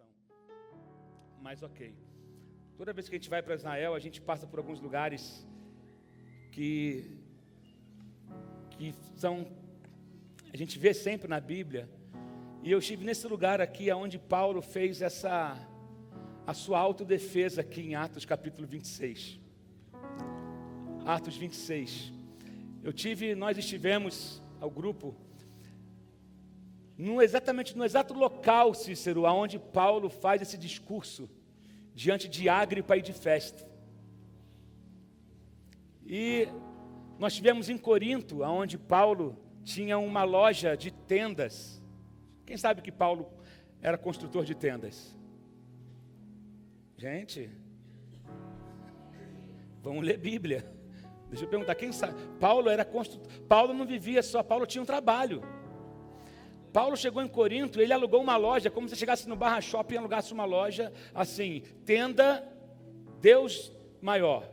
iluminação. Mas ok. Toda vez que a gente vai para Israel, a gente passa por alguns lugares que são, a gente vê sempre na Bíblia. E eu estive nesse lugar aqui, onde Paulo fez a sua autodefesa aqui em Atos capítulo 26. Atos 26. Nós estivemos, ao grupo, exatamente no exato local, Cícero, onde Paulo faz esse discurso, diante de Ágripa e de Festo. E nós estivemos em Corinto, onde Paulo tinha uma loja de tendas. Quem sabe que Paulo era construtor de tendas? Gente, vamos ler Bíblia. Deixa eu perguntar, quem sabe? Paulo era construtor. Paulo não vivia só, Paulo tinha um trabalho. Paulo chegou em Corinto, ele alugou uma loja, como se chegasse no Barra Shopping e alugasse uma loja, assim, tenda Deus maior.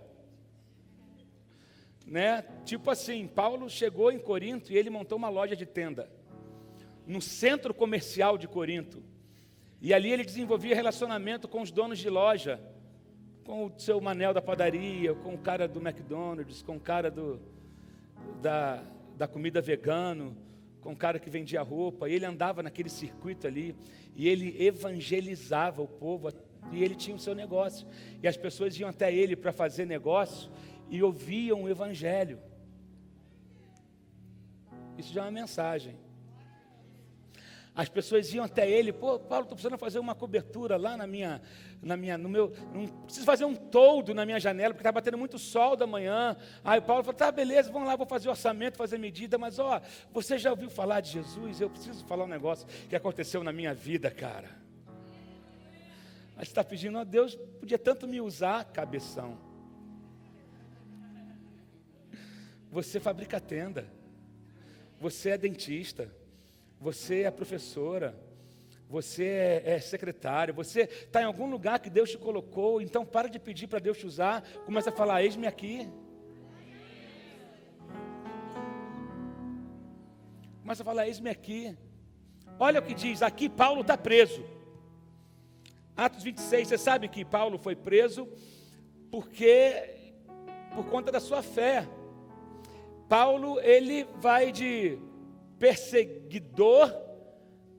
Né? Tipo assim, Paulo chegou em Corinto e ele montou uma loja de tenda, no centro comercial de Corinto. E ali ele desenvolvia relacionamento com os donos de loja, com o seu Manel da padaria, com o cara do McDonald's, com o cara da comida vegano, com o cara que vendia roupa. E ele andava naquele circuito ali, e ele evangelizava o povo, e ele tinha o seu negócio. E as pessoas iam até ele para fazer negócio, e ouviam o evangelho. Isso já é uma mensagem. As pessoas iam até ele, Paulo, estou precisando fazer uma cobertura lá não preciso fazer um toldo na minha janela, porque está batendo muito sol da manhã. Aí Paulo falou, tá, beleza, vamos lá, vou fazer orçamento, fazer medida, mas você já ouviu falar de Jesus? Eu preciso falar um negócio que aconteceu na minha vida, cara. Mas você está pedindo, Deus podia tanto me usar, cabeção. Você fabrica tenda, você é dentista, você é professora, você é secretário, você está em algum lugar que Deus te colocou, então para de pedir para Deus te usar, começa a falar, eis-me aqui. Começa a falar, eis-me aqui. Olha o que diz, aqui Paulo está preso. Atos 26, você sabe que Paulo foi preso por conta da sua fé. Paulo, ele vai de perseguidor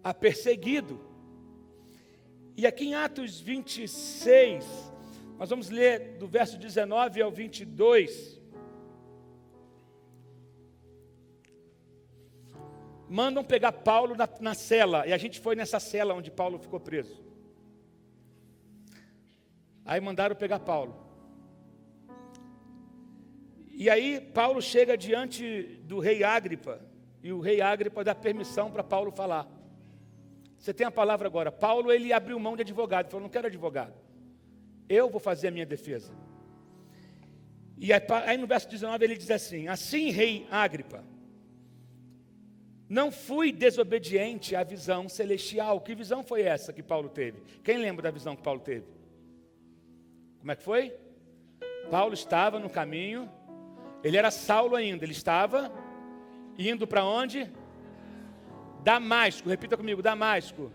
a perseguido. E aqui em Atos 26, nós vamos ler do verso 19 ao 22. Mandam pegar Paulo na cela, e a gente foi nessa cela onde Paulo ficou preso. Aí mandaram pegar Paulo. E aí Paulo chega diante do rei Ágripa, e o rei Ágripa dá permissão para Paulo falar. Você tem a palavra agora. Paulo, ele abriu mão de advogado, falou, não quero advogado, eu vou fazer a minha defesa. E aí no verso 19 ele diz assim, assim rei Ágripa, não fui desobediente à visão celestial. Que visão foi essa que Paulo teve? Quem lembra da visão que Paulo teve? Como é que foi? Paulo estava no caminho, ele era Saulo ainda, ele estava indo para onde? Damasco, repita comigo, Damasco.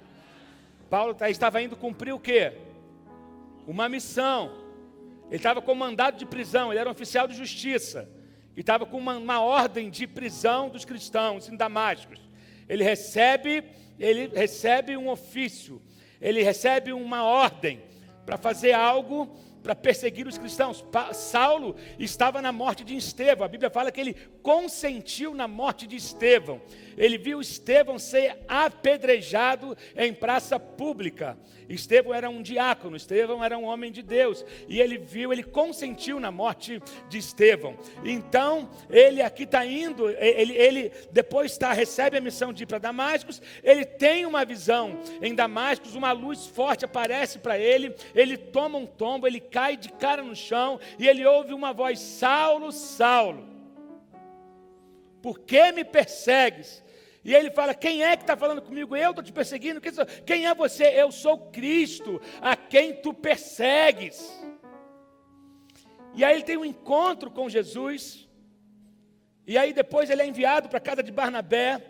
Paulo estava indo cumprir o quê? Uma missão. Ele estava com mandado de prisão, ele era um oficial de justiça. E estava com uma ordem de prisão dos cristãos em Damasco. Ele recebe um ofício, ele recebe uma ordem para fazer algo, para perseguir os cristãos. Saulo estava na morte de Estevão. A Bíblia fala que ele consentiu na morte de Estevão. Ele viu Estevão ser apedrejado em praça pública. Estevão era um diácono, Estevão era um homem de Deus. E ele consentiu na morte de Estevão. Então, ele aqui está indo, ele depois recebe a missão de ir para Damasco. Ele tem uma visão em Damasco, uma luz forte aparece para ele. Ele toma um tombo, ele cai de cara no chão e ele ouve uma voz, Saulo, Saulo, por que me persegues? E ele fala, quem é que está falando comigo? Eu estou te perseguindo? Quem é você? Eu sou Cristo, a quem tu persegues. E aí ele tem um encontro com Jesus, e aí depois ele é enviado para a casa de Barnabé,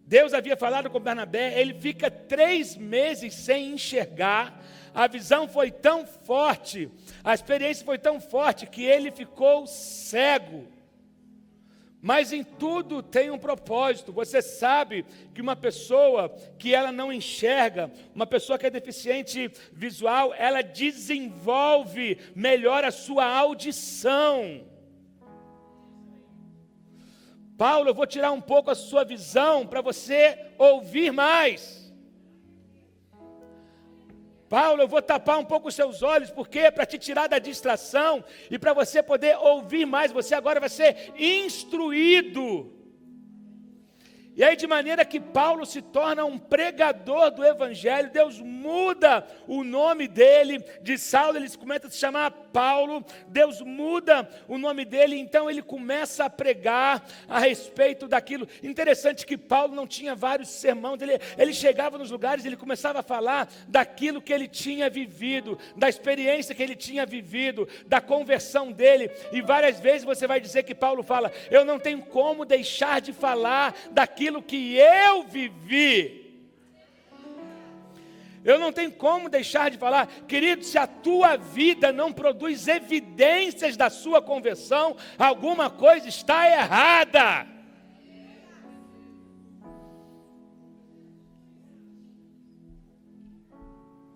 Deus havia falado com Barnabé, ele fica 3 meses sem enxergar. A visão foi tão forte, a experiência foi tão forte que ele ficou cego. Mas em tudo tem um propósito. Você sabe que uma pessoa que ela não enxerga, uma pessoa que é deficiente visual, ela desenvolve melhor a sua audição. Paulo, eu vou tirar um pouco a sua visão para você ouvir mais. Paulo, eu vou tapar um pouco os seus olhos, porque para te tirar da distração e para você poder ouvir mais, você agora vai ser instruído. E aí, de maneira que Paulo se torna um pregador do Evangelho, Deus muda o nome dele, de Saulo ele começa a se chamar Paulo, Deus muda o nome dele, então ele começa a pregar a respeito daquilo. Interessante que Paulo não tinha vários sermões, ele chegava nos lugares, ele começava a falar daquilo que ele tinha vivido, da experiência que ele tinha vivido, da conversão dele, e várias vezes você vai dizer que Paulo fala, eu não tenho como deixar de falar daquilo que eu vivi. Eu não tenho como deixar de falar, querido, se a tua vida não produz evidências da sua conversão, alguma coisa está errada.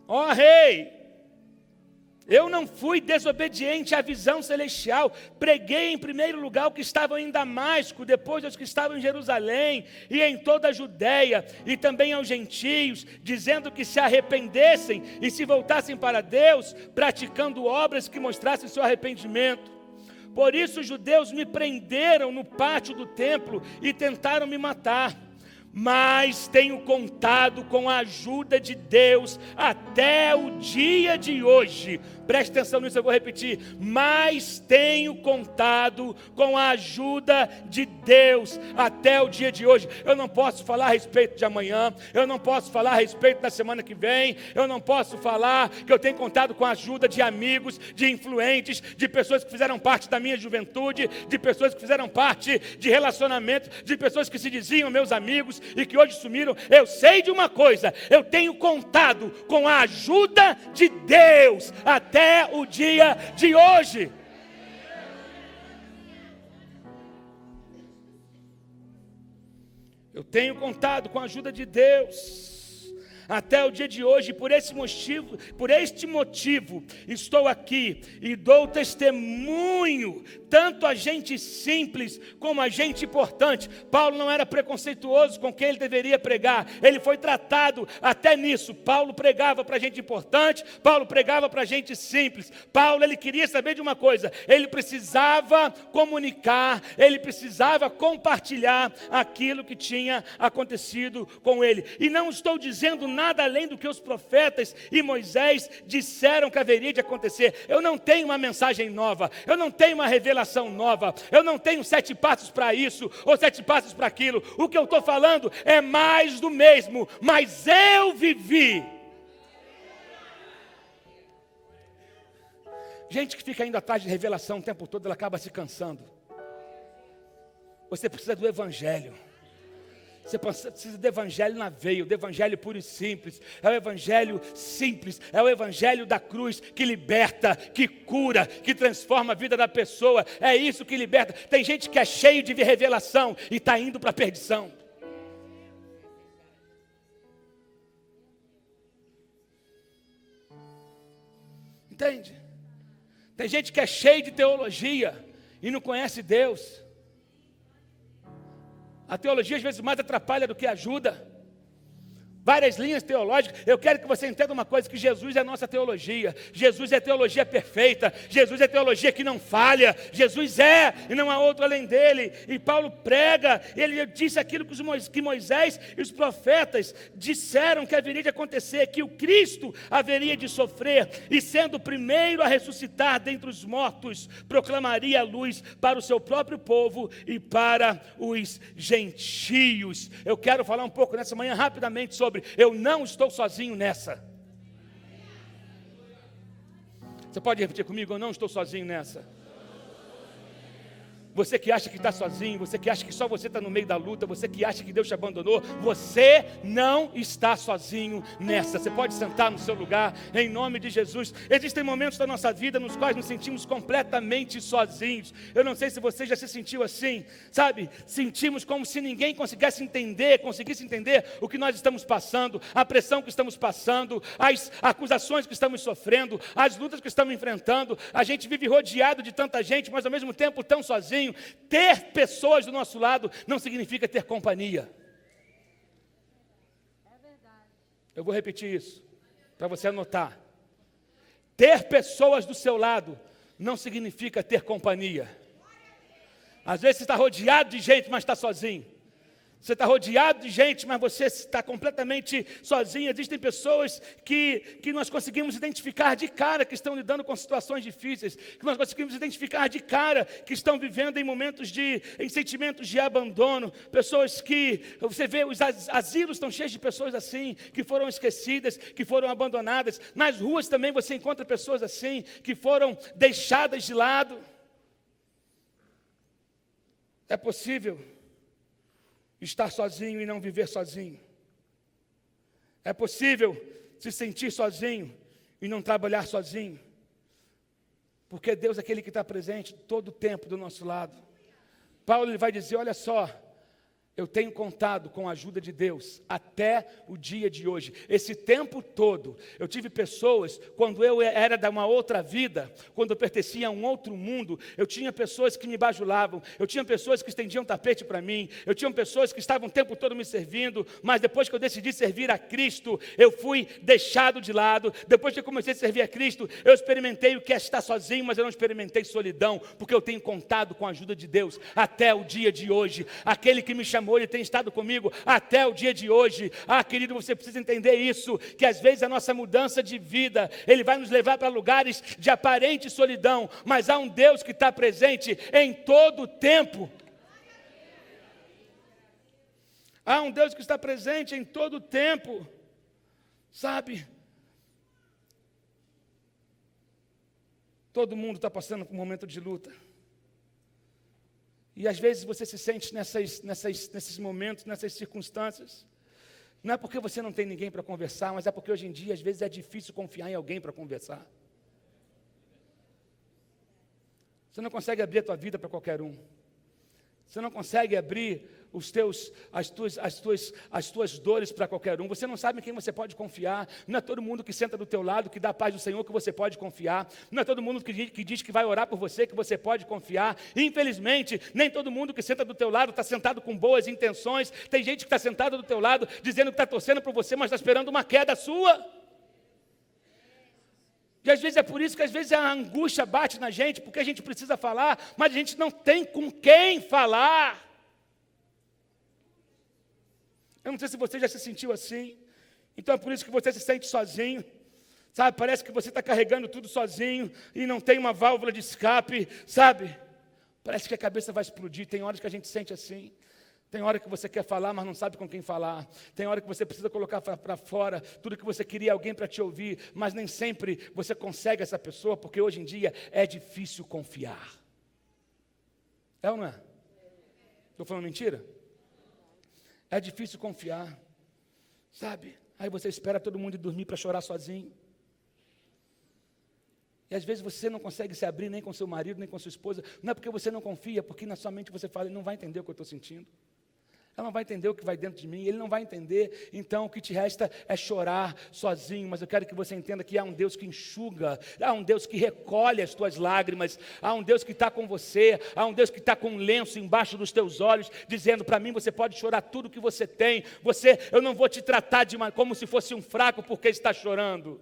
Ó rei, eu não fui desobediente à visão celestial, preguei em primeiro lugar o que estavam em Damasco, depois os que estavam em Jerusalém e em toda a Judéia, e também aos gentios, dizendo que se arrependessem e se voltassem para Deus, praticando obras que mostrassem seu arrependimento. Por isso os judeus me prenderam no pátio do templo e tentaram me matar. Mas tenho contado com a ajuda de Deus até o dia de hoje. Preste atenção nisso, eu vou repetir. Mas tenho contado com a ajuda de Deus até o dia de hoje. Eu não posso falar a respeito de amanhã, eu não posso falar a respeito da semana que vem, eu não posso falar que eu tenho contado com a ajuda de amigos, de influentes, de pessoas que fizeram parte da minha juventude, de pessoas que fizeram parte de relacionamento, de pessoas que se diziam meus amigos e que hoje sumiram. Eu sei de uma coisa, eu tenho contado com a ajuda de Deus até o dia de hoje. Eu tenho contado com a ajuda de Deus até o dia de hoje, por este motivo, estou aqui e dou testemunho, tanto a gente simples como a gente importante. Paulo não era preconceituoso com quem ele deveria pregar, ele foi tratado até nisso. Paulo pregava para gente importante, Paulo pregava para gente simples. Paulo, ele queria saber de uma coisa, ele precisava comunicar, ele precisava compartilhar aquilo que tinha acontecido com ele. E não estou dizendo nada além do que os profetas e Moisés disseram que haveria de acontecer. Eu não tenho uma mensagem nova, eu não tenho uma revelação nova, eu não tenho 7 passos para isso ou 7 passos para aquilo. O que eu estou falando é mais do mesmo, mas eu vivi. Gente que fica indo atrás de revelação o tempo todo, ela acaba se cansando. Você precisa do Evangelho. Você precisa do Evangelho na veia, do Evangelho puro e simples. É o Evangelho simples, é o Evangelho da cruz que liberta, que cura, que transforma a vida da pessoa. É isso que liberta. Tem gente que é cheio de revelação e está indo para a perdição. Entende? Tem gente que é cheio de teologia e não conhece Deus. A teologia às vezes mais atrapalha do que ajuda. Várias linhas teológicas. Eu quero que você entenda uma coisa, que Jesus é a nossa teologia. Jesus é a teologia perfeita. Jesus é a teologia que não falha. Jesus é, e não há outro além dele. E Paulo prega, ele disse aquilo que Moisés e os profetas disseram que haveria de acontecer, que o Cristo haveria de sofrer, e sendo o primeiro a ressuscitar dentre os mortos, proclamaria a luz para o seu próprio povo e para os gentios. Eu quero falar um pouco nessa manhã rapidamente sobre eu não estou sozinho nessa. Você pode repetir comigo? Eu não estou sozinho nessa. Você que acha que está sozinho, você que acha que só você está no meio da luta, você que acha que Deus te abandonou, você não está sozinho nessa. Você pode sentar no seu lugar, em nome de Jesus. Existem momentos da nossa vida nos quais nos sentimos completamente sozinhos. Eu não sei se você já se sentiu assim, sabe? Sentimos como se ninguém conseguisse entender o que nós estamos passando, a pressão que estamos passando, as acusações que estamos sofrendo, as lutas que estamos enfrentando. A gente vive rodeado de tanta gente, mas ao mesmo tempo tão sozinho. Ter pessoas do nosso lado não significa ter companhia. Eu vou repetir isso, para você anotar. Ter pessoas do seu lado não significa ter companhia. Às vezes você está rodeado de gente, mas está sozinho. Você está rodeado de gente, mas você está completamente sozinho. Existem pessoas que nós conseguimos identificar de cara que estão lidando com situações difíceis, que nós conseguimos identificar de cara que estão vivendo em sentimentos de abandono. Pessoas que, você vê, os asilos estão cheios de pessoas assim, que foram esquecidas, que foram abandonadas. Nas ruas também você encontra pessoas assim, que foram deixadas de lado. É possível estar sozinho e não viver sozinho. É possível se sentir sozinho e não trabalhar sozinho. Porque Deus é aquele que está presente todo o tempo do nosso lado. Paulo ele vai dizer, olha só, eu tenho contado com a ajuda de Deus até o dia de hoje. Esse tempo todo, eu tive pessoas, quando eu era de uma outra vida, quando eu pertencia a um outro mundo, eu tinha pessoas que me bajulavam, eu tinha pessoas que estendiam tapete para mim, eu tinha pessoas que estavam o tempo todo me servindo, mas depois que eu decidi servir a Cristo, eu fui deixado de lado. Depois que eu comecei a servir a Cristo, eu experimentei o que é estar sozinho, mas eu não experimentei solidão, porque eu tenho contado com a ajuda de Deus até o dia de hoje. Aquele que me chamou, Ele tem estado comigo até o dia de hoje. Querido, você precisa entender isso, que às vezes a nossa mudança de vida, Ele vai nos levar para lugares de aparente solidão, mas há um Deus que está presente em todo o tempo. Há um Deus que está presente em todo o tempo, sabe? Todo mundo está passando por um momento de luta. E às vezes você se sente nesses momentos, nessas circunstâncias. Não é porque você não tem ninguém para conversar, mas é porque hoje em dia, às vezes, é difícil confiar em alguém para conversar. Você não consegue abrir a tua vida para qualquer um. Você não consegue abrir as tuas dores para qualquer um. Você não sabe em quem você pode confiar. Não é todo mundo que senta do teu lado, que dá a paz do Senhor, que você pode confiar. Não é todo mundo que diz que vai orar por você, que você pode confiar. Infelizmente, nem todo mundo que senta do teu lado está sentado com boas intenções. Tem gente que está sentada do teu lado, dizendo que está torcendo por você, mas está esperando uma queda sua. E às vezes é por isso que às vezes a angústia bate na gente, porque a gente precisa falar, mas a gente não tem com quem falar. Eu não sei se você já se sentiu assim. Então é por isso que você se sente sozinho. Sabe, parece que você está carregando tudo sozinho e não tem uma válvula de escape, sabe? Parece que a cabeça vai explodir. Tem horas que a gente sente assim. Tem hora que você quer falar, mas não sabe com quem falar. Tem hora que você precisa colocar para fora tudo que você queria, alguém para te ouvir, mas nem sempre você consegue essa pessoa, porque hoje em dia é difícil confiar. É ou não é? Estou falando mentira? É difícil confiar, sabe? Aí você espera todo mundo ir dormir para chorar sozinho. E às vezes você não consegue se abrir nem com seu marido, nem com sua esposa. Não é porque você não confia, porque na sua mente você fala, ele não vai entender o que eu estou sentindo. Ela não vai entender o que vai dentro de mim, ele não vai entender, então o que te resta é chorar sozinho. Mas eu quero que você entenda que há um Deus que enxuga, há um Deus que recolhe as tuas lágrimas, há um Deus que está com você, há um Deus que está com um lenço embaixo dos teus olhos, dizendo para mim, você pode chorar tudo o que você tem, eu não vou te tratar como se fosse um fraco porque está chorando.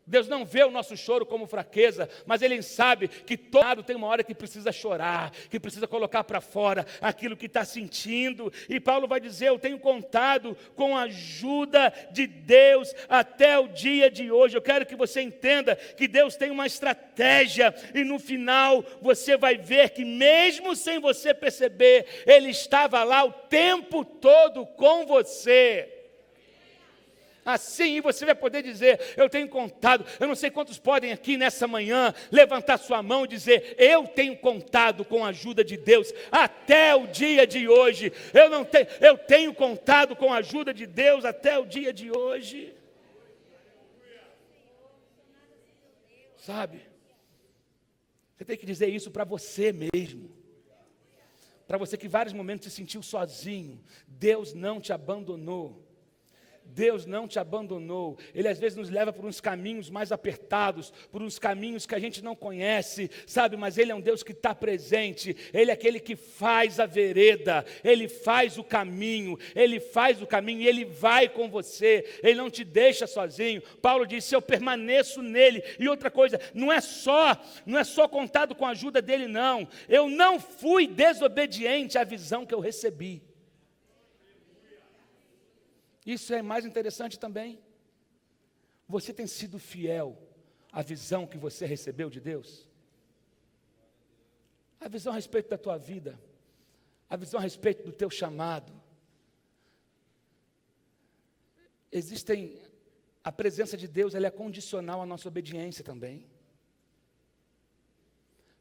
Deus não vê o nosso choro como fraqueza, mas Ele sabe que todo tem uma hora que precisa chorar, que precisa colocar para fora aquilo que está sentindo. E Paulo vai dizer, eu tenho contado com a ajuda de Deus até o dia de hoje. Eu quero que você entenda que Deus tem uma estratégia e no final você vai ver que mesmo sem você perceber, Ele estava lá o tempo todo com você. Assim você vai poder dizer, eu tenho contado. Eu não sei quantos podem aqui nessa manhã levantar sua mão e dizer, eu tenho contado com a ajuda de Deus até o dia de hoje. Eu tenho contado com a ajuda de Deus até o dia de hoje. Sabe? Você tem que dizer isso para você mesmo. Para você que em vários momentos se sentiu sozinho. Deus não te abandonou. Deus não te abandonou. Ele às vezes nos leva por uns caminhos mais apertados, por uns caminhos que a gente não conhece, sabe? Mas Ele é um Deus que está presente. Ele é aquele que faz a vereda. Ele faz o caminho. Ele faz o caminho e Ele vai com você. Ele não te deixa sozinho. Paulo disse, eu permaneço nele. E outra coisa, não é só contado com a ajuda dele, não. Eu não fui desobediente à visão que eu recebi. Isso é mais interessante também. Você tem sido fiel à visão que você recebeu de Deus? A visão a respeito da tua vida, a visão a respeito do teu chamado. A presença de Deus, ela é condicional à nossa obediência também.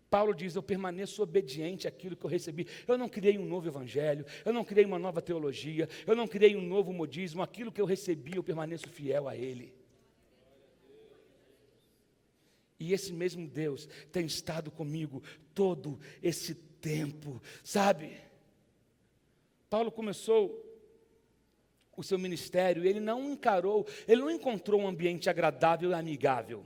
Paulo diz, eu permaneço obediente àquilo que eu recebi. Eu não criei um novo evangelho, eu não criei uma nova teologia, eu não criei um novo modismo. Aquilo que eu recebi, eu permaneço fiel a Ele. E esse mesmo Deus tem estado comigo todo esse tempo, sabe? Paulo começou o seu ministério e ele não encontrou um ambiente agradável e amigável.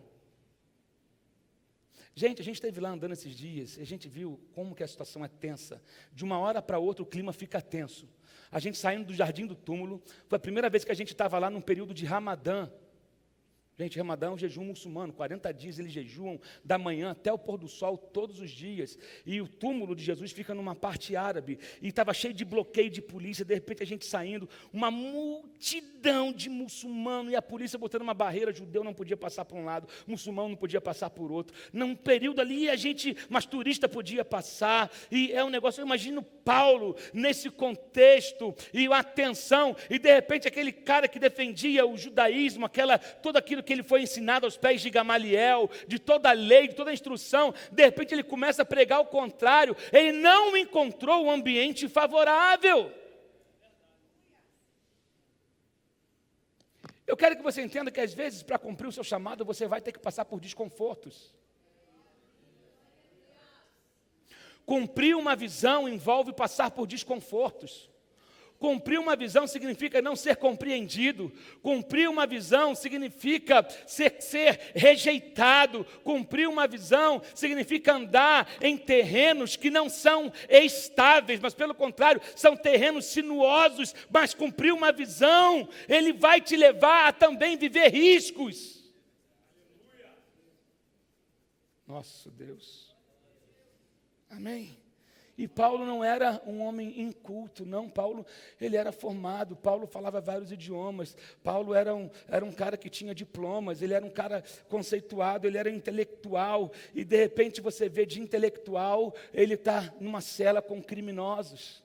Gente, a gente esteve lá andando esses dias, e a gente viu como que a situação é tensa. De uma hora para outra o clima fica tenso. A gente saindo do Jardim do Túmulo, foi a primeira vez que a gente estava lá num período de Ramadã. Gente, Ramadã é um jejum muçulmano, 40 dias eles jejuam da manhã até o pôr do sol todos os dias. E o túmulo de Jesus fica numa parte árabe. E estava cheio de bloqueio de polícia, de repente a gente saindo, uma multidão de muçulmanos, e a polícia botando uma barreira, judeu não podia passar por um lado, muçulmano não podia passar por outro. Num período ali, mas turista podia passar, e é um negócio, eu imagino Paulo nesse contexto, e a tensão, e de repente aquele cara que defendia o judaísmo, tudo aquilo que ele foi ensinado aos pés de Gamaliel, de toda a lei, de toda a instrução, de repente ele começa a pregar o contrário. Ele não encontrou um ambiente favorável. Eu quero que você entenda que às vezes, para cumprir o seu chamado, você vai ter que passar por desconfortos. Cumprir uma visão envolve passar por desconfortos. Cumprir uma visão significa não ser compreendido. Cumprir uma visão significa ser rejeitado. Cumprir uma visão significa andar em terrenos que não são estáveis, mas pelo contrário, são terrenos sinuosos. Mas cumprir uma visão, ele vai te levar a também viver riscos. Nosso Deus. Amém. E Paulo não era um homem inculto, não. Paulo, ele era formado. Paulo falava vários idiomas. Paulo era um cara que tinha diplomas. Ele era um cara conceituado, ele era intelectual. E de repente você vê de intelectual, ele está numa cela com criminosos.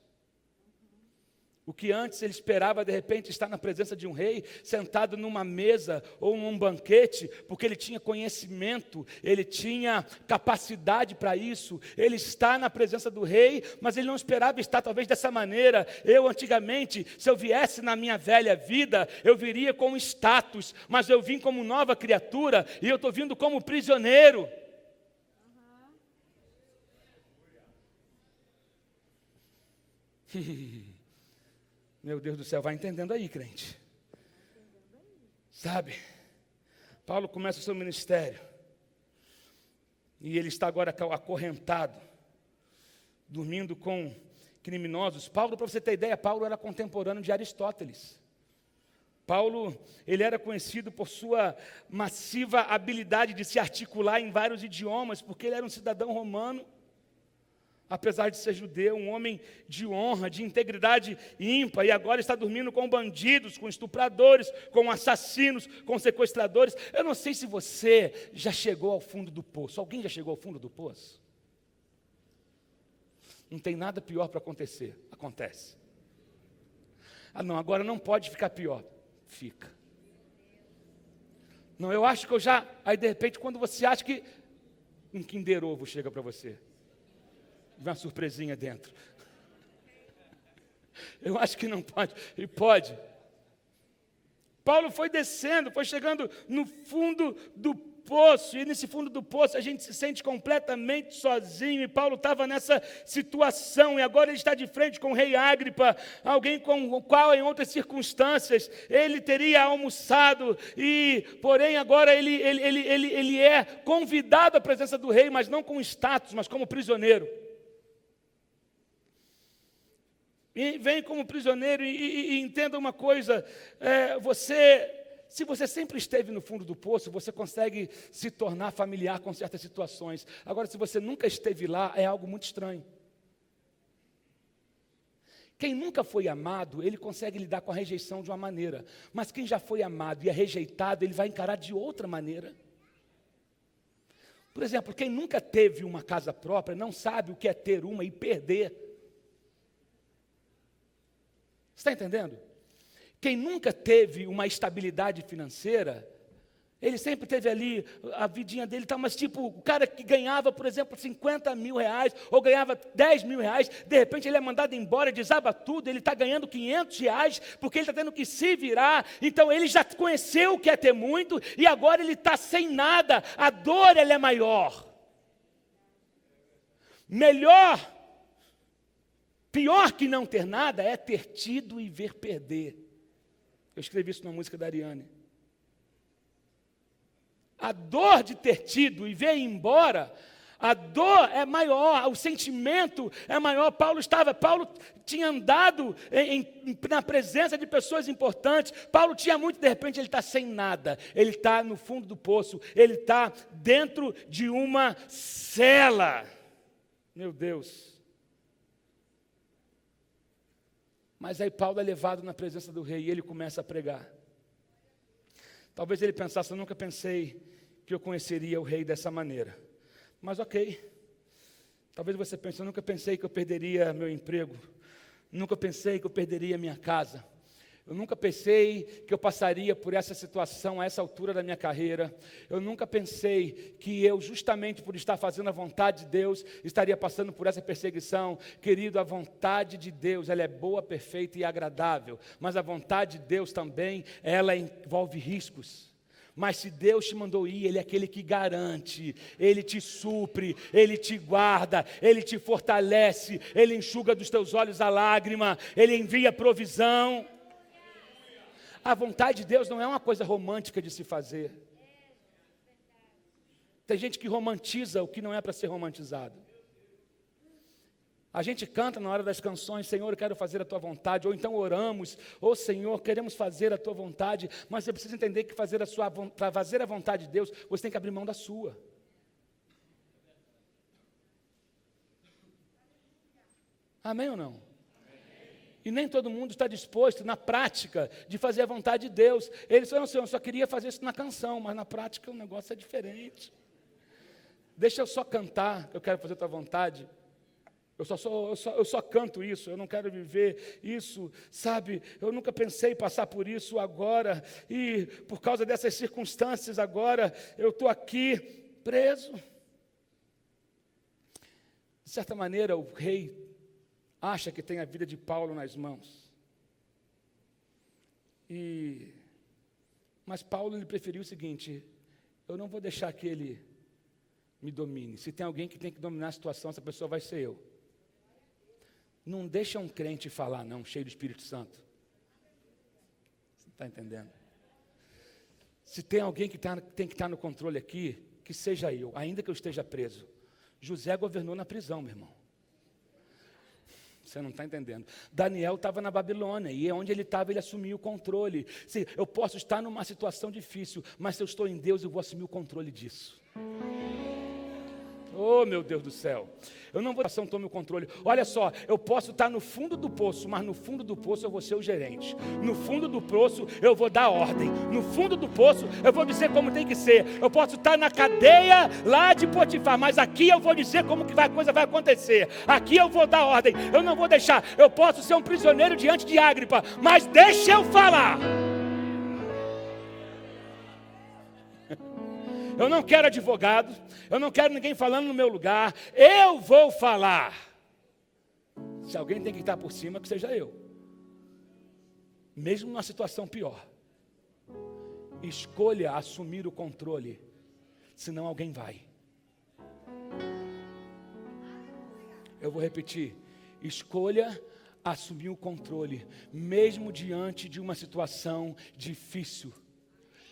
O que antes ele esperava, de repente, estar na presença de um rei, sentado numa mesa ou num banquete, porque ele tinha conhecimento, ele tinha capacidade para isso, ele está na presença do rei, mas ele não esperava estar talvez dessa maneira. Eu antigamente, se eu viesse na minha velha vida, eu viria com status, mas eu vim como nova criatura, e eu estou vindo como prisioneiro. Meu Deus do céu, vai entendendo aí, crente. Sabe? Paulo começa o seu ministério. E ele está agora acorrentado, dormindo com criminosos. Paulo, para você ter ideia, Paulo era contemporâneo de Aristóteles. Paulo, ele era conhecido por sua massiva habilidade de se articular em vários idiomas, porque ele era um cidadão romano. Apesar de ser judeu, um homem de honra, de integridade ímpar, e agora está dormindo com bandidos, com estupradores, com assassinos, com sequestradores. Eu não sei se você já chegou ao fundo do poço. Alguém já chegou ao fundo do poço? Não tem nada pior para acontecer. Acontece. Ah não, agora não pode ficar pior. Fica. Não, eu acho que eu já... Aí, de repente, quando você acha que... Um Kinder Ovo chega para você. Vem uma surpresinha dentro. Eu acho que não pode. E pode. Paulo foi descendo, foi chegando no fundo do poço, e nesse fundo do poço a gente se sente completamente sozinho, e Paulo estava nessa situação, e agora ele está de frente com o rei Agripa, alguém com o qual em outras circunstâncias ele teria almoçado, e porém agora ele é convidado à presença do rei, mas não com status, mas como prisioneiro. E vem como prisioneiro, e entenda uma coisa, se você sempre esteve no fundo do poço, você consegue se tornar familiar com certas situações. Agora, se você nunca esteve lá, é algo muito estranho. Quem nunca foi amado, ele consegue lidar com a rejeição de uma maneira. Mas quem já foi amado e é rejeitado, ele vai encarar de outra maneira. Por exemplo, quem nunca teve uma casa própria, não sabe o que é ter uma e perder. Você está entendendo? Quem nunca teve uma estabilidade financeira, ele sempre teve ali a vidinha dele, mas tipo, o cara que ganhava, por exemplo, 50 mil reais, ou ganhava 10 mil reais, de repente ele é mandado embora, desaba tudo, ele está ganhando 500 reais, porque ele está tendo que se virar, então ele já conheceu o que é ter muito, e agora ele está sem nada, a dor ela é maior. Pior que não ter nada é ter tido e ver perder. Eu escrevi isso numa música da Ariane. A dor de ter tido e ver ir embora, a dor é maior, o sentimento é maior. Paulo tinha andado na presença de pessoas importantes. Paulo tinha muito, de repente ele está sem nada. Ele está no fundo do poço, ele está dentro de uma cela. Meu Deus. Mas aí Paulo é levado na presença do rei e ele começa a pregar. Talvez ele pensasse, eu nunca pensei que eu conheceria o rei dessa maneira. Mas ok. Talvez você pense, eu nunca pensei que eu perderia meu emprego. Nunca pensei que eu perderia minha casa. Eu nunca pensei que eu passaria por essa situação a essa altura da minha carreira. Eu nunca pensei que eu, justamente por estar fazendo a vontade de Deus, estaria passando por essa perseguição. Querido, a vontade de Deus, ela é boa, perfeita e agradável. Mas a vontade de Deus também, ela envolve riscos. Mas se Deus te mandou ir, Ele é aquele que garante, Ele te supre, Ele te guarda, Ele te fortalece, Ele enxuga dos teus olhos a lágrima, Ele envia provisão. A vontade de Deus não é uma coisa romântica de se fazer. Tem gente que romantiza o que não é para ser romantizado. A gente canta na hora das canções, Senhor, eu quero fazer a Tua vontade, ou então oramos, ou Senhor, queremos fazer a Tua vontade, mas você precisa entender que para fazer a vontade de Deus, você tem que abrir mão da sua. Amém ou não? E nem todo mundo está disposto, na prática, de fazer a vontade de Deus. Eles falam, Senhor, eu só queria fazer isso na canção, mas na prática o negócio é diferente. Deixa eu só cantar, eu quero fazer a Tua vontade. Eu só canto isso, eu não quero viver isso, sabe? Eu nunca pensei passar por isso agora, e por causa dessas circunstâncias agora, eu estou aqui preso. De certa maneira, o rei acha que tem a vida de Paulo nas mãos. Mas Paulo ele preferiu o seguinte, eu não vou deixar que ele me domine. Se tem alguém que tem que dominar a situação, essa pessoa vai ser eu. Não deixa um crente falar não, cheio do Espírito Santo. Você está entendendo? Se tem alguém que tem que estar no controle aqui, que seja eu, ainda que eu esteja preso. José governou na prisão, meu irmão. Você não está entendendo. Daniel estava na Babilônia, e onde ele estava, ele assumiu o controle. Eu posso estar numa situação difícil, mas se eu estou em Deus, eu vou assumir o controle disso. Oh, meu Deus do céu. Eu não vou tome o controle. Olha só, eu posso estar no fundo do poço, mas no fundo do poço eu vou ser o gerente. No fundo do poço eu vou dar ordem. No fundo do poço eu vou dizer como tem que ser. Eu posso estar na cadeia lá de Potifar, mas aqui eu vou dizer como que a coisa vai acontecer. Aqui eu vou dar ordem. Eu não vou deixar. Eu posso ser um prisioneiro diante de Agripa, mas deixa eu falar. Eu não quero advogado, eu não quero ninguém falando no meu lugar, eu vou falar. Se alguém tem que estar por cima, que seja eu. Mesmo numa situação pior. Escolha assumir o controle, senão alguém vai. Eu vou repetir. Escolha assumir o controle, mesmo diante de uma situação difícil.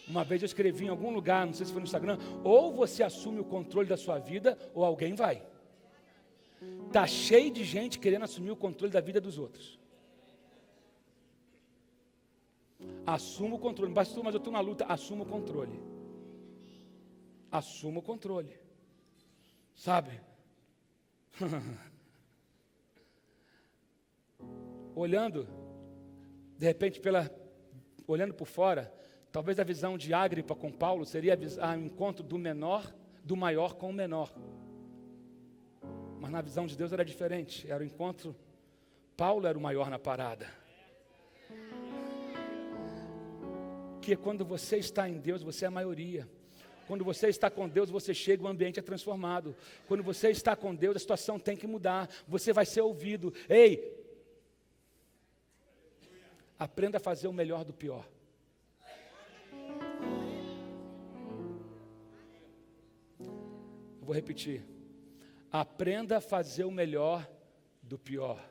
Uma vez eu escrevi em algum lugar, não sei se foi no Instagram, ou você assume o controle da sua vida, ou alguém vai. Está cheio de gente querendo assumir o controle da vida dos outros. Assuma o controle. Pastor, mas eu estou na luta. Assuma o controle. Assuma o controle. Sabe? Olhando, de repente, olhando por fora, talvez a visão de Agripa com Paulo seria o encontro do maior com o menor. Mas na visão de Deus era diferente. Era o encontro, Paulo era o maior na parada. Que quando você está em Deus, você é a maioria. Quando você está com Deus, você chega, o ambiente é transformado. Quando você está com Deus, a situação tem que mudar. Você vai ser ouvido. Ei, aprenda a fazer o melhor do pior. Eu vou repetir. Aprenda a fazer o melhor do pior.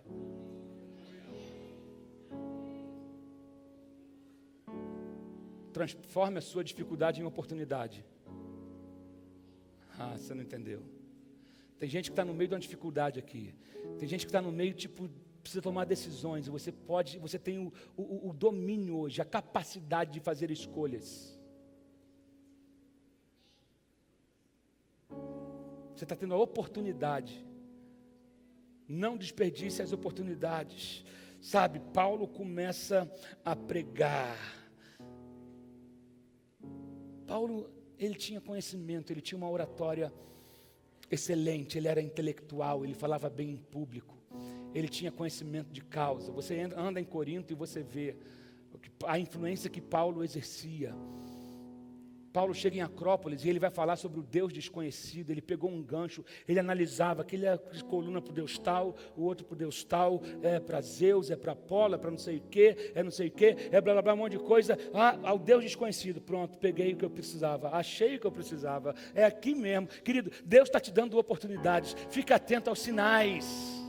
Transforme a sua dificuldade em oportunidade. Ah, você não entendeu. Tem gente que está no meio de uma dificuldade aqui. Tem gente que está no meio, precisa tomar decisões. Você tem o domínio hoje, a capacidade de fazer escolhas. Você está tendo a oportunidade. Não desperdice as oportunidades. Sabe, Paulo começa a pregar. Paulo, ele tinha conhecimento, ele tinha uma oratória excelente, ele era intelectual, ele falava bem em público, ele tinha conhecimento de causa. Você anda em Corinto e você vê a influência que Paulo exercia. Paulo chega em Acrópolis e ele vai falar sobre o Deus desconhecido. Ele pegou um gancho, ele analisava, aquele é coluna para o Deus tal, o outro para o Deus tal, é para Zeus, é para Apolo, é para não sei o que, é blá blá blá, um monte de coisa. Ao Deus desconhecido, pronto, peguei o que eu precisava, achei o que eu precisava, é aqui mesmo. Querido, Deus está te dando oportunidades, fica atento aos sinais.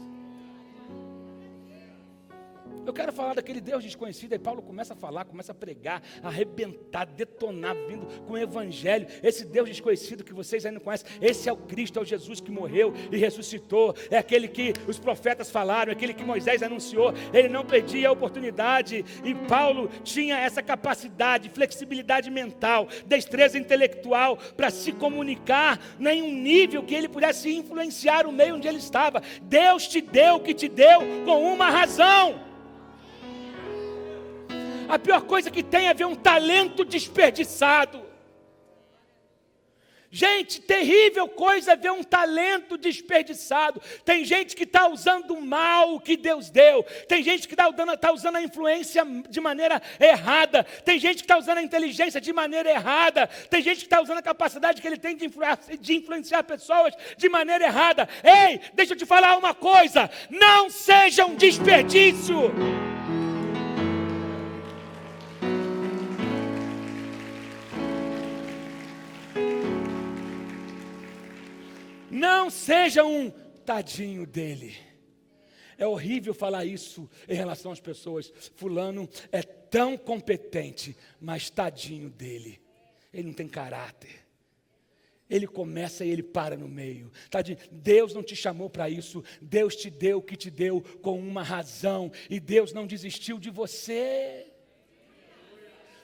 Eu quero falar daquele Deus desconhecido. Aí Paulo começa a falar, começa a pregar, a arrebentar, detonar, vindo com o evangelho. Esse Deus desconhecido que vocês ainda não conhecem, esse é o Cristo, é o Jesus que morreu e ressuscitou. É aquele que os profetas falaram, é aquele que Moisés anunciou. Ele não perdia a oportunidade. E Paulo tinha essa capacidade, flexibilidade mental, destreza intelectual para se comunicar em um nível que ele pudesse influenciar o meio onde ele estava. Deus te deu o que te deu com uma razão. A pior coisa que tem é ver um talento desperdiçado. Gente, terrível coisa é ver um talento desperdiçado. Tem gente que está usando mal o que Deus deu. Tem gente que está usando a influência de maneira errada. Tem gente que está usando a inteligência de maneira errada. Tem gente que está usando a capacidade que ele tem de influenciar pessoas de maneira errada. Ei, deixa eu te falar uma coisa. Não seja um desperdício. Não seja um tadinho dele. É horrível falar isso em relação às pessoas. Fulano é tão competente, mas tadinho dele. Ele não tem caráter. Ele começa e ele para no meio. Tadinho. Deus não te chamou para isso. Deus te deu o que te deu com uma razão. E Deus não desistiu de você.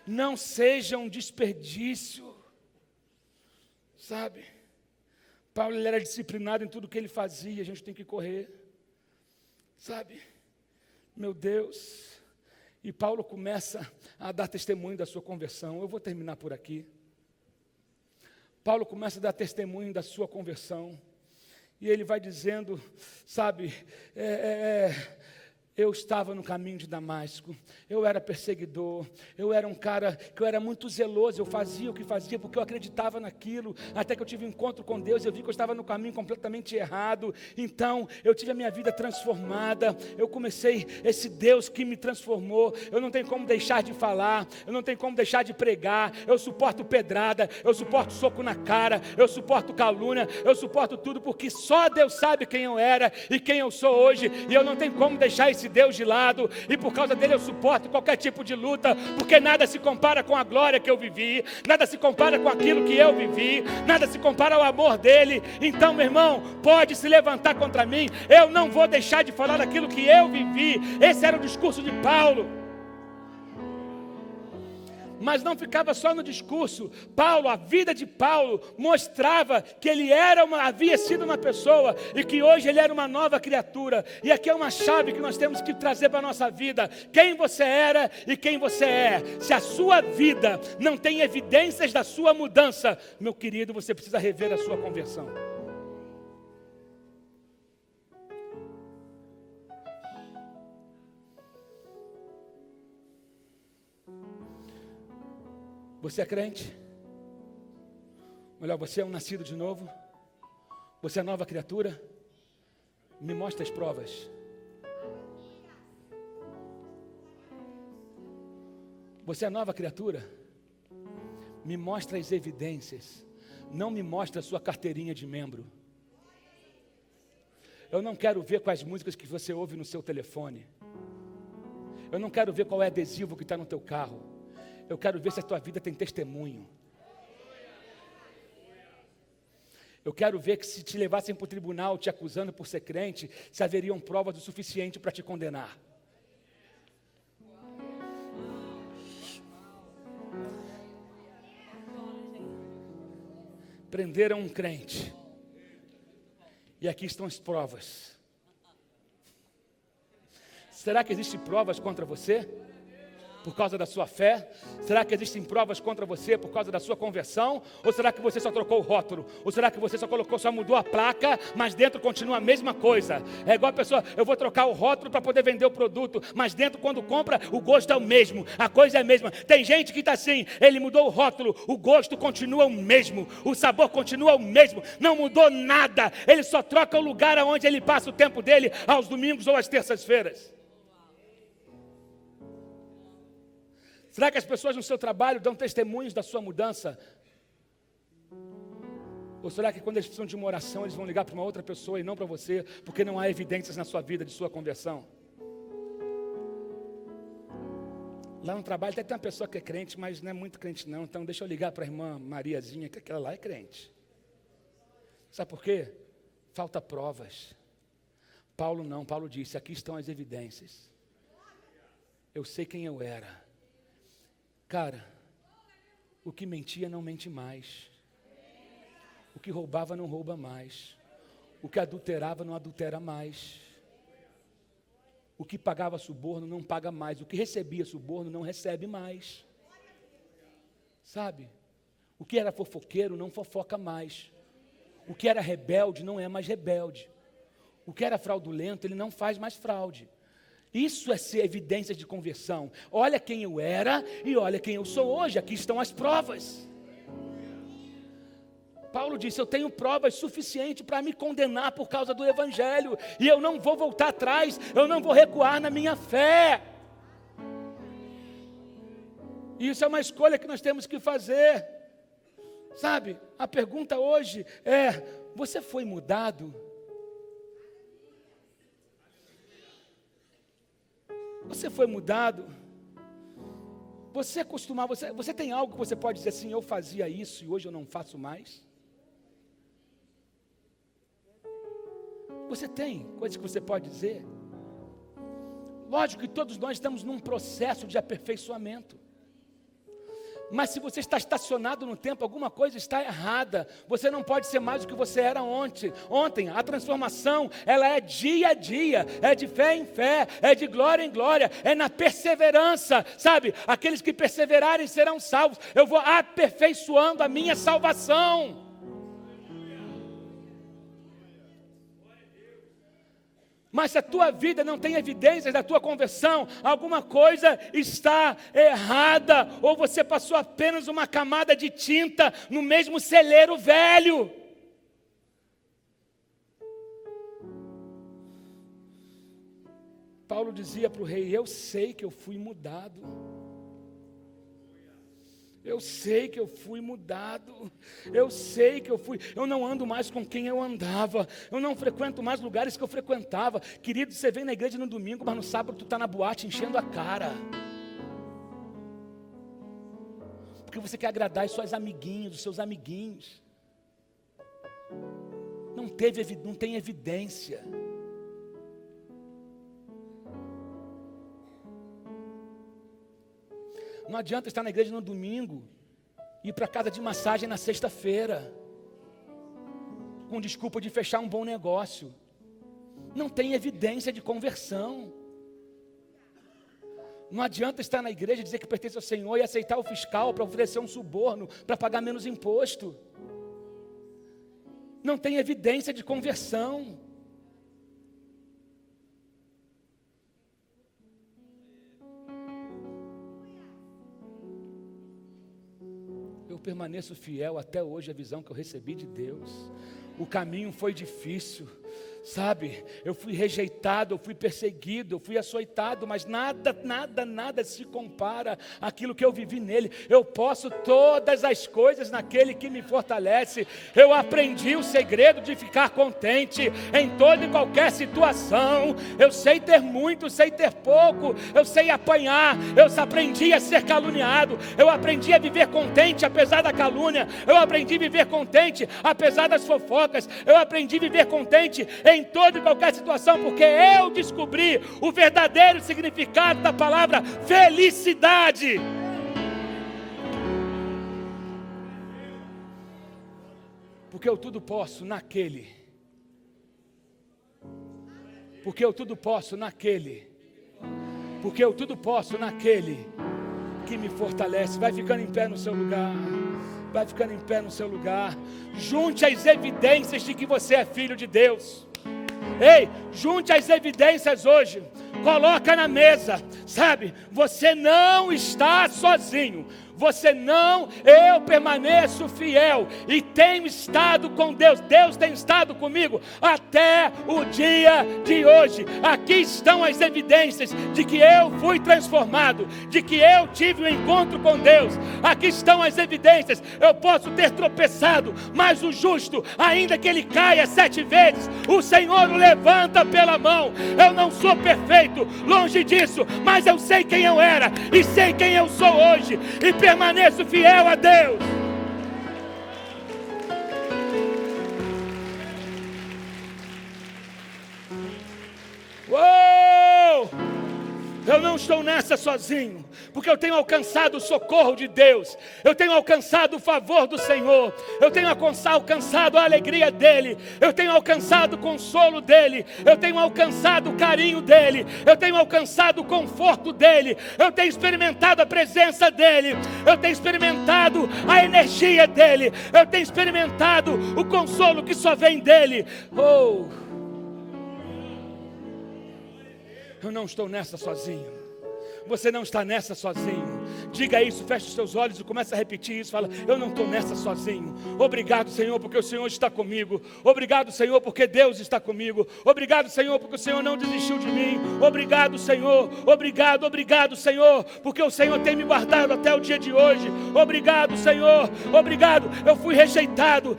Não seja um desperdício. Sabe? Paulo, ele era disciplinado em tudo que ele fazia, a gente tem que correr, sabe? Meu Deus. E Paulo começa a dar testemunho da sua conversão. Eu vou terminar por aqui. Paulo começa a dar testemunho da sua conversão. E ele vai dizendo, sabe, Eu estava no caminho de Damasco, eu era perseguidor, eu era um cara que eu era muito zeloso, eu fazia o que fazia porque eu acreditava naquilo, até que eu tive um encontro com Deus, eu vi que eu estava no caminho completamente errado, então eu tive a minha vida transformada, eu comecei, esse Deus que me transformou, eu não tenho como deixar de falar, eu não tenho como deixar de pregar, eu suporto pedrada, eu suporto soco na cara, eu suporto calúnia, eu suporto tudo, porque só Deus sabe quem eu era e quem eu sou hoje, e eu não tenho como deixar esse Deus de lado, e por causa dele eu suporto qualquer tipo de luta, porque nada se compara com a glória que eu vivi, nada se compara com aquilo que eu vivi, nada se compara ao amor dele. Então, meu irmão, pode se levantar contra mim, eu não vou deixar de falar daquilo que eu vivi. Esse era o discurso de Paulo. Mas não ficava só no discurso. Paulo, a vida de Paulo mostrava que ele havia sido uma pessoa e que hoje ele era uma nova criatura. E aqui é uma chave que nós temos que trazer para a nossa vida: quem você era e quem você é. Se a sua vida não tem evidências da sua mudança, meu querido, você precisa rever a sua conversão. Você é crente? Melhor, você é um nascido de novo? Você é nova criatura? Me mostra as provas. Você é nova criatura? Me mostra as evidências. Não me mostra a sua carteirinha de membro. Eu não quero ver quais músicas que você ouve no seu telefone. Eu não quero ver qual é o adesivo que está no teu carro. Eu quero ver se a tua vida tem testemunho. Eu quero ver que se te levassem para o tribunal te acusando por ser crente, se haveriam provas o suficiente para te condenar. Prenderam um crente. E aqui estão as provas. Será que existem provas contra você? Por causa da sua fé? Será que existem provas contra você por causa da sua conversão? Ou será que você só trocou o rótulo? Ou será que você só mudou a placa, mas dentro continua a mesma coisa? É igual a pessoa, eu vou trocar o rótulo para poder vender o produto, mas dentro quando compra, o gosto é o mesmo, a coisa é a mesma. Tem gente que está assim, ele mudou o rótulo, o gosto continua o mesmo, o sabor continua o mesmo, não mudou nada, ele só troca o lugar onde ele passa o tempo dele, aos domingos ou às terças-feiras. Será que as pessoas no seu trabalho dão testemunhos da sua mudança? Ou será que quando eles precisam de uma oração, eles vão ligar para uma outra pessoa e não para você, porque não há evidências na sua vida de sua conversão? Lá no trabalho até tem uma pessoa que é crente, mas não é muito crente não, então deixa eu ligar para a irmã Mariazinha, que aquela lá é crente. Sabe por quê? Falta provas. Paulo não, Paulo disse, aqui estão as evidências. Eu sei quem eu era. Cara, o que mentia não mente mais. O que roubava não rouba mais. O que adulterava não adultera mais. O que pagava suborno não paga mais. O que recebia suborno não recebe mais. Sabe? O que era fofoqueiro não fofoca mais. O que era rebelde não é mais rebelde. O que era fraudulento, ele não faz mais fraude. Isso é ser evidência de conversão. Olha quem eu era e olha quem eu sou hoje. Aqui estão as provas. Paulo disse, eu tenho provas suficientes para me condenar por causa do Evangelho. E eu não vou voltar atrás, eu não vou recuar na minha fé. E isso é uma escolha que nós temos que fazer. Sabe, a pergunta hoje é, você foi mudado? Você foi mudado? Você tem algo que você pode dizer assim, eu fazia isso e hoje eu não faço mais? Você tem coisas que você pode dizer? Lógico que todos nós estamos num processo de aperfeiçoamento. Mas se você está estacionado no tempo, alguma coisa está errada. Você não pode ser mais do que você era ontem. A transformação, ela é dia a dia, é de fé em fé, é de glória em glória, é na perseverança, sabe? Aqueles que perseverarem serão salvos. Eu vou aperfeiçoando a minha salvação. Mas se a tua vida não tem evidências da tua conversão, alguma coisa está errada, ou você passou apenas uma camada de tinta no mesmo celeiro velho. Paulo dizia para o rei: eu sei que eu fui mudado. Eu sei que eu fui mudado, eu sei que eu não ando mais com quem eu andava, eu não frequento mais lugares que eu frequentava. Querido, você vem na igreja no domingo, mas no sábado tu está na boate enchendo a cara. Porque você quer agradar as suas amiguinhas, os seus amiguinhos. Não tem evidência. Não adianta estar na igreja no domingo e ir para a casa de massagem na sexta-feira, com desculpa de fechar um bom negócio. Não tem evidência de conversão. Não adianta estar na igreja e dizer que pertence ao Senhor e aceitar o fiscal para oferecer um suborno, para pagar menos imposto. Não tem evidência de conversão. Eu permaneço fiel até hoje à visão que eu recebi de Deus. O caminho foi difícil, sabe? Eu fui rejeitado, eu fui perseguido, eu fui açoitado, mas nada se compara àquilo que eu vivi nele. Eu posso todas as coisas naquele que me fortalece. Eu aprendi o segredo de ficar contente em toda e qualquer situação. Eu sei ter muito, sei ter pouco, eu sei apanhar, eu aprendi a ser caluniado, eu aprendi a viver contente apesar da calúnia, eu aprendi a viver contente apesar das fofocas, eu aprendi a viver contente em toda e qualquer situação, porque eu descobri o verdadeiro significado da palavra felicidade. Porque eu tudo posso naquele. Porque eu tudo posso naquele. Porque eu tudo posso naquele que me fortalece. Vai ficando em pé no seu lugar. Vai ficando em pé no seu lugar. Junte as evidências de que você é filho de Deus. Ei, junte as evidências hoje. Coloca na mesa, sabe? Você não está sozinho. Eu permaneço fiel e tenho estado com Deus. Deus tem estado comigo até o dia de hoje. Aqui estão as evidências de que eu fui transformado, de que eu tive um encontro com Deus. Aqui estão as evidências. Eu posso ter tropeçado, mas o justo, ainda que ele caia 7 vezes, o Senhor o levanta pela mão. Eu não sou perfeito, longe disso, mas eu sei quem eu era e sei quem eu sou hoje, e permaneço fiel a Deus. Uou! Eu não estou nessa sozinho, porque eu tenho alcançado o socorro de Deus, eu tenho alcançado o favor do Senhor, eu tenho alcançado a alegria dEle, eu tenho alcançado o consolo dEle, eu tenho alcançado o carinho dEle, eu tenho alcançado o conforto dEle, eu tenho experimentado a presença dEle, eu tenho experimentado a energia dEle, eu tenho experimentado o consolo que só vem dEle. Oh! Eu não estou nessa sozinho. Você não está nessa sozinho. Diga isso, feche os seus olhos e comece a repetir isso. Fala: eu não estou nessa sozinho. Obrigado, Senhor, porque o Senhor está comigo. Obrigado, Senhor, porque Deus está comigo. Obrigado, Senhor, porque o Senhor não desistiu de mim. Obrigado, Senhor. Obrigado, Senhor, porque o Senhor tem me guardado até o dia de hoje. Obrigado, Senhor. Obrigado. Eu fui rejeitado,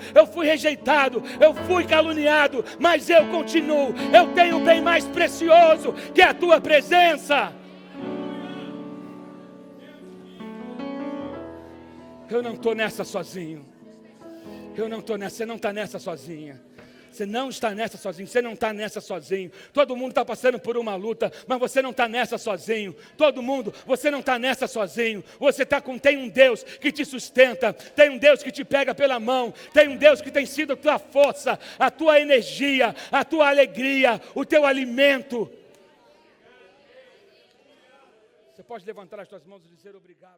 eu fui caluniado, mas eu continuo. Eu tenho o bem mais precioso, que é a tua presença. Eu não estou nessa sozinho. Eu não estou nessa. Você não está nessa sozinha. Você não está nessa sozinho. Você não está nessa sozinho. Todo mundo está passando por uma luta, mas você não está nessa sozinho. Todo mundo, você não está nessa sozinho. Você tem um Deus que te sustenta. Tem um Deus que te pega pela mão. Tem um Deus que tem sido a tua força, a tua energia, a tua alegria, o teu alimento. Você pode levantar as tuas mãos e dizer obrigado.